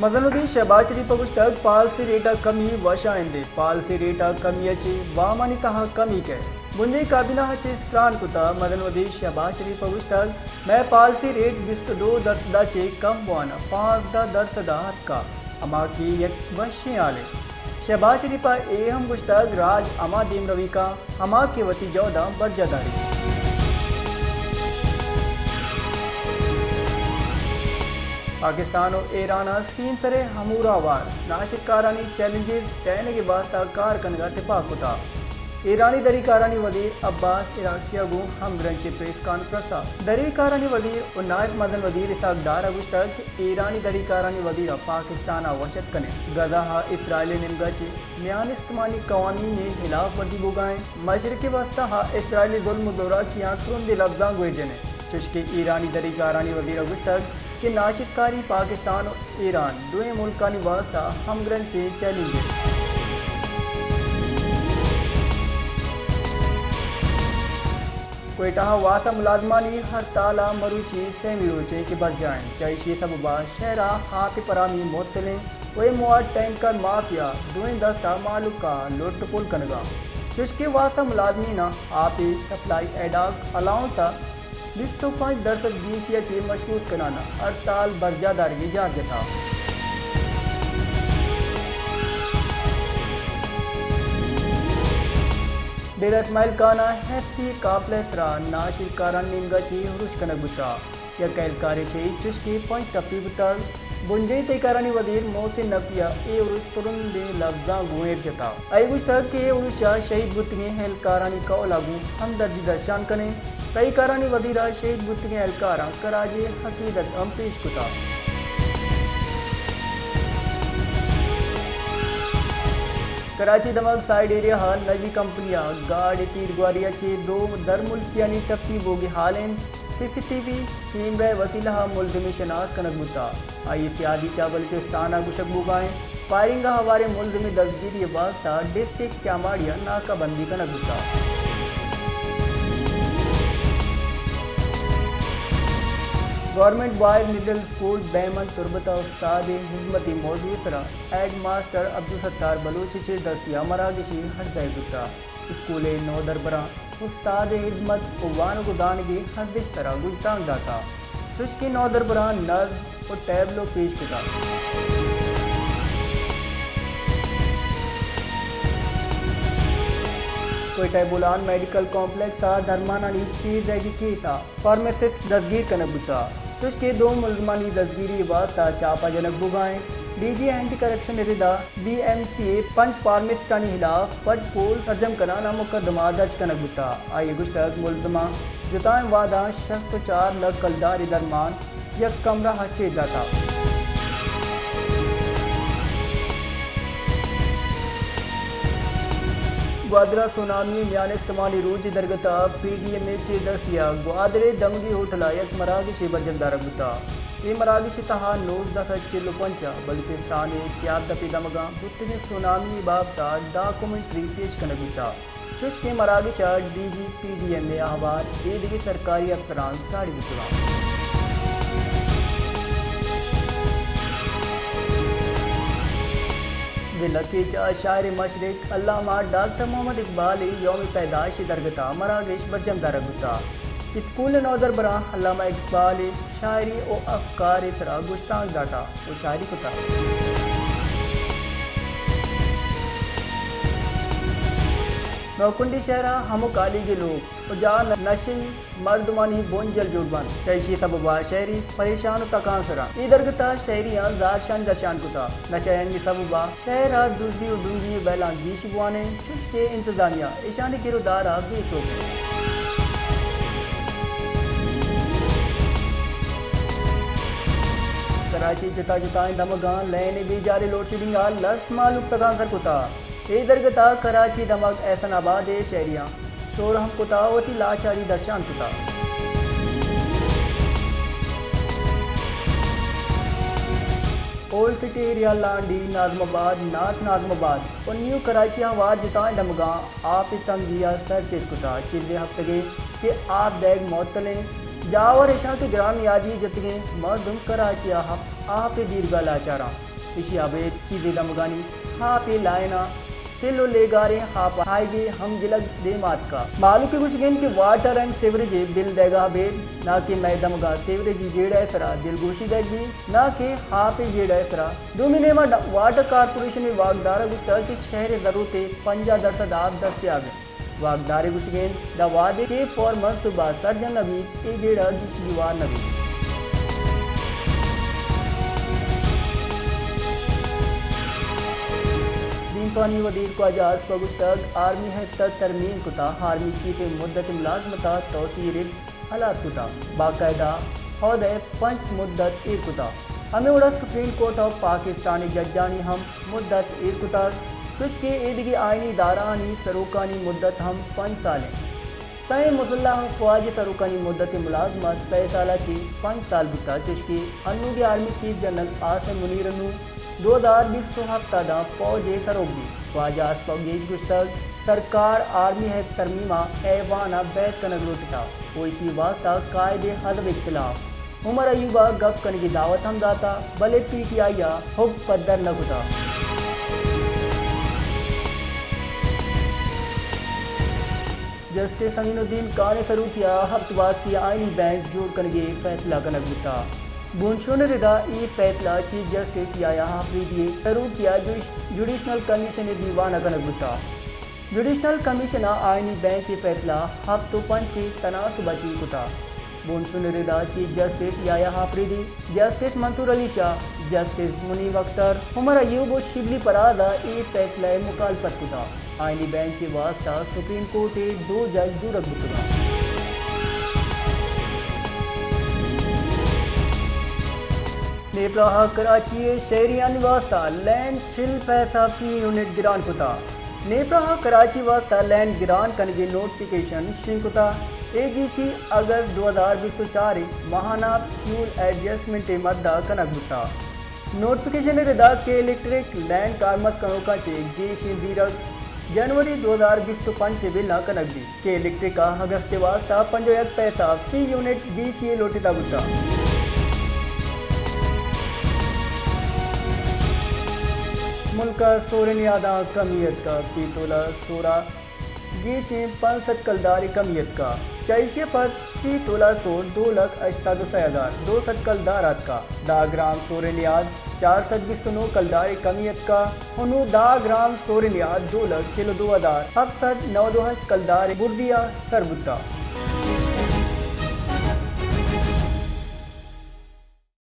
मजनुद्दीन शहबाज शरीफ पुस्तक पालसी रेटा कमी वशाइंदे पालसी रेटा कमी अच्छी वामानी कहा कमी के बुंदी काबिना चे स्त्रान कुता मजनुद्दीन शहबाज शरीफ पुस्तक मैं पालसी रेट 22% चे कम वाना 5% का अमा की एक वशे आले शहबाज शरीफ एहम पुस्तक राज अमा दीम रवि का अमा के वती जौदा बर्जादारी पाकिस्तान और ईरान सीन सरे हमूरावार नाशिकारानी चैलेंजेस टहने के वास्ता कार कनगा इत्तेफाक होता ईरानी दरीकारानी वजीर अब्बास इराक़ी अगू हमग्रंच प्रेस कॉन्फ्रेंस दरीकारानी वजीर और नायब मदन वजीर इसाकदार अगुश्तक ईरानी दरीकारानी वजीर पाकिस्तान वशत कने गजा इसराइल निमगच म्यान इस्तेमाली कवानी ने खिलाफ वर्जी बुगाएं मशरक़ी वास्ता इसराइली जुल्म दौरा किया सुरंदी लफ्जा गुजने चुश्के ईरानी दरीकारानी वजीर अगुश्तक कि नाशिदकारी पाकिस्तान और ईरान दुए मुल्कानी वास्ता हमग्रन से चैलेंज कोयटा वासा मुलाजमानी हड़ताल मरूची सेमिरोचे के बच जाएं जैशी सबबा शहरा हाथ परामी मोतलें वे मुआद टैंकर माफिया दुए दस्ता मालूका लुट पुल कनगा जिसके वासा मुलाजमीना आपी सप्लाई एडाक अलाउंसा 25% बीसिया की मशरूत कराना हड़ताल बर्जादारी जाग था डेरा इस्माइल काना हैप्पी कापलेसरा नाशिर कारान निमगाची हुरुश कनगुता या कैलकारी से चुस्की पंच टपी बुतर बुंजे तेकारानी वजीर मोहसिन नकिया ए उरुस तुरुंदे लफ्जा गुएर जता आई गुस्तर के उरुशा शहीद बुतगे हेलकारानी का लागू हमदर्दी दर्शान कने कई कारानी वजीरा शहीद बुतगे हेलकारा कराजे हकीकत हम पेश कुता कराची दमक साइड एरिया हाल नजी कंपनियां गाड़ी तीर ग्वारिया चे दो दरमुल्कियानी टप्पी बोगी हालें सीसीटीवी कैमरा वसीला मुलजमी शनाख्त कनक मुद्दा आई सियादी चावल के स्थाना गुशक बुगाएं फायरिंगा हवारे मुलजमी दस्तगीरी वास्ता डिस्ट्रिक्ट क्यामाड़िया नाकाबंदी कनक मुद्दा गवर्नमेंट बॉयज मिडिल स्कूल बैमन तुरबता उस्ताद हिजमती मौजूदरा हेड मास्टर अब्दुल सत्तार बलूची चे दस्तिया मरागिशी हजाय गुस्सा स्कूल नौ दरबरा उस्ताद हिजमत उवान गुदानगी हदिश तरह गुजतांग दाता तुश्की नौ दरबरा नज और टैबलो पेश किया कोयटा बुलान मेडिकल कॉम्प्लेक्स था धर्माना नीची रैगी की था फार्मासिस्ट दस्तगीर कनक बुता तुझके दो मुलजमानी दस्तगीरी वास्ता चापा जनक बुगाएं डीजी एंटी करप्शन रिदा BMCA पंच फार्मिस्टानी हिलाफ पज पोल सर्जम कराना मुकदमा दर्ज कनक बुता आई गुश्तक मुलजमा जुताएं वादा शख्स 4 लख कलदार दरमान यक कमरा हचे जाता ग्वादरा सुनामी म्यान इस्तेमाली रोजी दरगता PDM चे दसिया ग्वादरे दमगी होटला यक मरागिशी बजंदार गुता ये मरागिशी तहा 9.5 बलूचिस्तान सियाद दपी दमगा बुतने सुनामी बाबता डॉक्यूमेंट्री पेश कनगुता चुश के मरागिशा DG PDM में अहवाल एदगी सरकारी अफसरान साड़ी बुतवा दिल्ली शायर मशरक अल्लामा डॉक्टर मोहम्मद इकबाल यौम पैदाइश दरगता मरागिश बजमदार गुस्सा स्कूल नौजर बरा अल्लामा इकबाल शायरी और अफकार तरह गुस्तान डाटा और शायरी कुता नौकुंडी शहरा हमो काली के लोग और जहाँ नशिन मर्दमानी बोंजल जुड़बन कैशी सबबा शहरी परेशान तकान सरा इधरगता शहरियाँ दाशान दशान कुता नशयन सबबा शहरा दूसरी और दूसरी बैला गीश बुआने चुस्के इंतजामिया ईशानी किरदारा बेसो कराची चिता चिताएं दमगान लैने भी जारी लोड शेडिंग लस मालूम तकान सर कुता दरगता कराची दमक एहसनाबाद शहरियाँ शोरहम कुता वती लाचारी दर्शान कुता old city area Landhi Nazimabad north Nazimabad और न्यू कराची हवार जिताएं दमगा आप तंगिया सर चेत कुता चिल्ले हफ्ते के आप दैग मोतलें जावर इशा के ग्राम यादी जतगे मर्दम कराची आप दीर्घा लाचारा इशी आबे चीज़े दमगानी हाँ पे लायना सेलो ले गारे हाँ पाएगे हम गिलक दे मात का मालू के कुछ गेन के वाटर एंड सेवरेज बिल देगा बे ना कि मैदम गा सेवरेज जेड़ा सरा दिलगोशी देगी ना कि हाँ पे जेड़ा सरा डोमिने में वाटर कारपोरेशन में वागदार गुस्ता के शहर जरूरते 50% आप दस्तियाब है वागदार कुछ गेन द वादे के फॉर मंथ बाद सर्जन नबी ए जेड़ा जिसवार नबी पानी वजीर को आजाज पगुस्तक आर्मी है तरमीम कुता आर्मी चीफ मुद्दत मुलाजमता तोसीर हालात कुता बाकायदा हौदे पंच मुद्दत एक कुता हमें उड़ा supreme court of Pakistani Jajani हम मुद्दत एक कुता कुछ के ईदगी आइनी दारानी सरोकानी मुद्दत हम 5 साल तय मुसल्ला फौज सरोकानी मुद्दत मुलाजमत 6 साल ची 5 साल बुता चुशकी अन्नू की army chief general Asim Munir 2020 हफ्ता दा फौज सरोगी ख्वाजा पगेश गुस्तक सरकार आर्मी है तरमीमा ऐवाना बैत कनक रोटिता ओइसी वास्ता कायदे हदब इख्तिलाफ उमर अयूबा गप कन की दावत हम दाता भले PTI हुब पद्दर न गुता जस्टिस अमीनुद्दीन काने सरूकिया हफ्तवाद की आईनी बेंच जोड़ कनगे फैसला कनक गुता बुनशुन रिदा ई फैसला चीफ जस्टिस याया हाफिजी सरूर किया जुडिशनल कमीशन दीवान अगन गुस्सा जुडिशनल कमीशन आईनी बेंच फैसला हफ्तों पंची तनासुबची कुता बुनशुन रिदा चीफ जस्टिस याया हाफिजी जस्टिस मंसूर अली शाह जस्टिस मुनीब अख्तर उमर अयूब और शिबली परादा ई फैसला मुखालफत कुता आईनी बेंच वास्ता सुप्रीम कोर्ट 2 जज दूरक गुता नेप्राहा कराची शहरियान वास्ता लैंड छिल पैसा फी यूनिट गिरान कुता नेप्राहा कराची वास्ता लैंड गिरान कनगे नोटिफिकेशन शिंकुता एजीसी अगस्त 2024 महाना फ्यूल एडजस्टमेंट मद्दा कनक गुता नोटिफिकेशन रिदा के इलेक्ट्रिक लैंड कारमत कनोका चे गेशी दीरक जनवरी 2025 बिल कनक दी के इलेक्ट्रिक का अगस्त वास्ता 50 पैसा फी यूनिट गेशी लोटिता गुता मुल्का सोरन यादा कमियत का पीतोला सोरा गेशे 65 कलदारी कमियत का चाइशे पर पीतोला सोर 2,88,000 2 कलदारात का 10 ग्राम सोरन याद 429 कलदारी कमियत का उन्हों 10 ग्राम सोरन याद 2,00,000 किलो 2000 अब 9 कलदारी बुर्दिया सरबुता